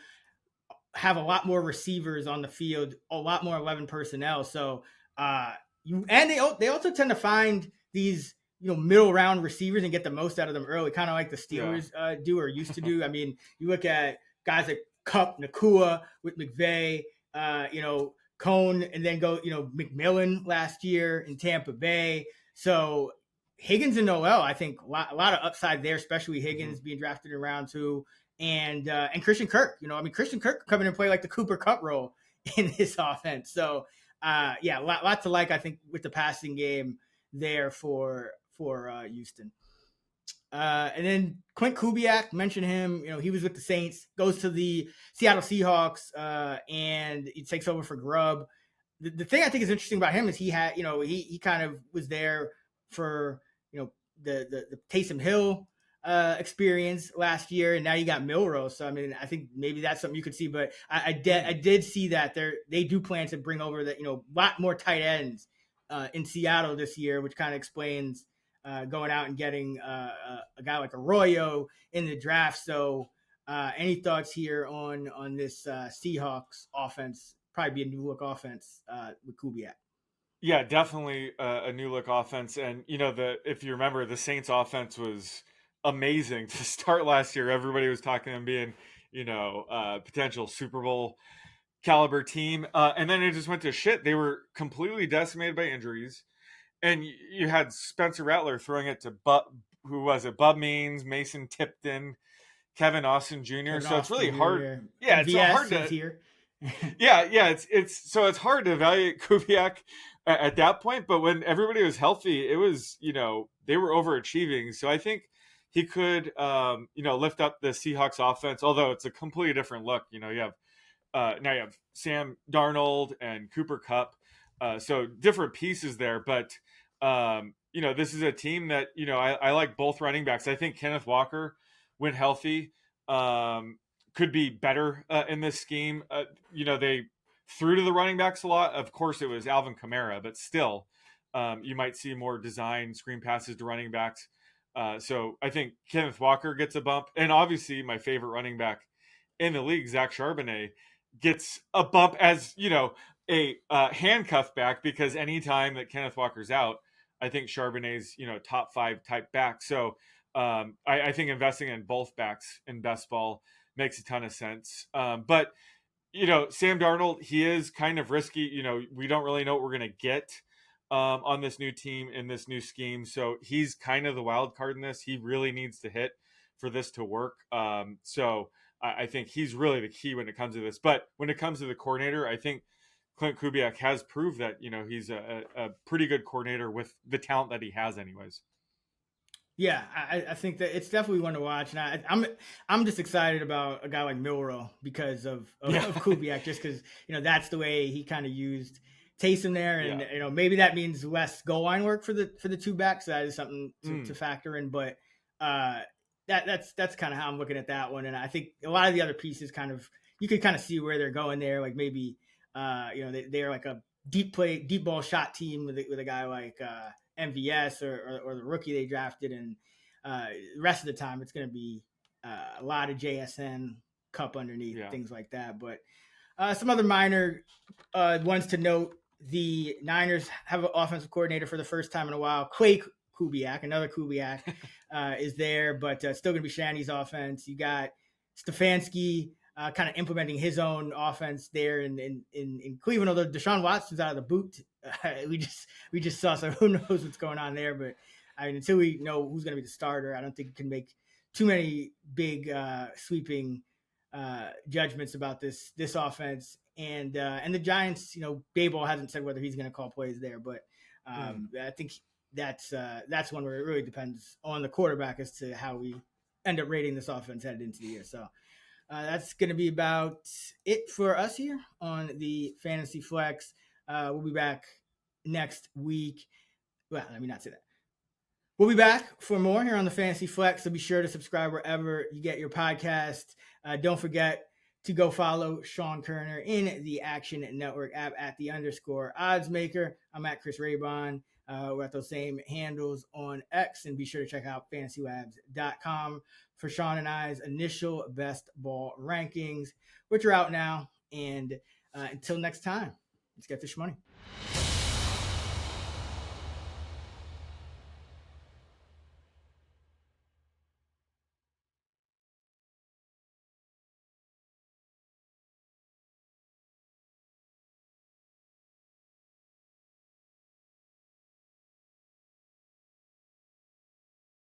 have a lot more receivers on the field, a lot more 11 personnel. So they also tend to find these middle round receivers and get the most out of them early, kind of like the Steelers do or used to do. I mean, you look at guys like Kupp, Nakua with McVay, Coen, and then go McMillan last year in Tampa Bay. So Higgins and Noel, I think a lot of upside there, especially Higgins being drafted in round 2. and Christian Kirk. Christian Kirk coming and play like the Cooper Kupp role in this offense. So lots to like, I think, with the passing game there for Houston. And then Clint Kubiak, mentioned him. He was with the Saints, goes to the Seattle Seahawks, and he takes over for Grubb. The thing I think is interesting about him is he had, he kind of was there for, the Taysom Hill experience last year, and now you got Milroe. So I think maybe that's something you could see. But I did see that they do plan to bring over that a lot more tight ends in Seattle this year, which kind of explains going out and getting a guy like Arroyo in the draft. So any thoughts here on this Seahawks offense? Probably be a new look offense with Kubiak. Yeah, definitely a new look offense. And if you remember, the Saints offense was amazing to start last year. Everybody was talking them being potential Super Bowl caliber team, and then it just went to shit. They were completely decimated by injuries, and you had Spencer Rattler throwing it to who was it? Bub Means, Mason Tipton, Kevin Austin Jr. So it's really hard. Yeah, it's hard to here. It's hard to evaluate Kubiak at that point. But when everybody was healthy, it was they were overachieving. So I think he could lift up the Seahawks offense. Although it's a completely different look. You have now you have Sam Darnold and Cooper Kupp. So different pieces there, but this is a team that I like both running backs. I think Kenneth Walker, when healthy, could be better in this scheme. They threw to the running backs a lot. Of course, it was Alvin Kamara, but still, you might see more design screen passes to running backs. So I think Kenneth Walker gets a bump, and obviously my favorite running back in the league, Zach Charbonnet, gets a bump as a handcuff back, because anytime that Kenneth Walker's out, I think Charbonnet's top 5 type back. So I think investing in both backs in best ball makes a ton of sense. But Sam Darnold, he is kind of risky. We don't really know what we're going to get on this new team in this new scheme. So he's kind of the wild card in this. He really needs to hit for this to work. So I think he's really the key when it comes to this. But when it comes to the coordinator, I think Clint Kubiak has proved that he's a pretty good coordinator with the talent that he has anyways. Yeah, I think that it's definitely one to watch, and I'm just excited about a guy like Milroe because of Kubiak, just because that's the way he kind of used Taysom there, and maybe that means less goal line work for the two backs. So that is something to factor in, but that's kind of how I'm looking at that one, and I think a lot of the other pieces you could kind of see where they're going there, like maybe they're like a deep ball shot team with a guy like MVS or the rookie they drafted, and the rest of the time it's going to be a lot of JSN Cup underneath, things like that. But some other minor ones to note: the Niners have an offensive coordinator for the first time in a while. Clay Kubiak, another Kubiak, is there, but still going to be Shanny's offense. You got Stefanski kind of implementing his own offense there in Cleveland. Although Deshaun Watson's out of the boot, we just saw. So who knows what's going on there? But until we know who's going to be the starter, I don't think we can make too many big sweeping judgments about this offense. And the Giants, Daboll hasn't said whether he's going to call plays there, but I think that's one where it really depends on the quarterback as to how we end up rating this offense headed into the year. So. That's going to be about it for us here on the Fantasy Flex. We'll be back next week. Well, let me not say that. We'll be back for more here on the Fantasy Flex, so be sure to subscribe wherever you get your podcast. Don't forget to go follow Sean Kerner in the Action Network app at @_oddsmaker. I'm at Chris Raybon. We're at those same handles on X, and be sure to check out fantasylabs.com for Sean and I's initial best ball rankings, which are out now. And until next time, let's get this money.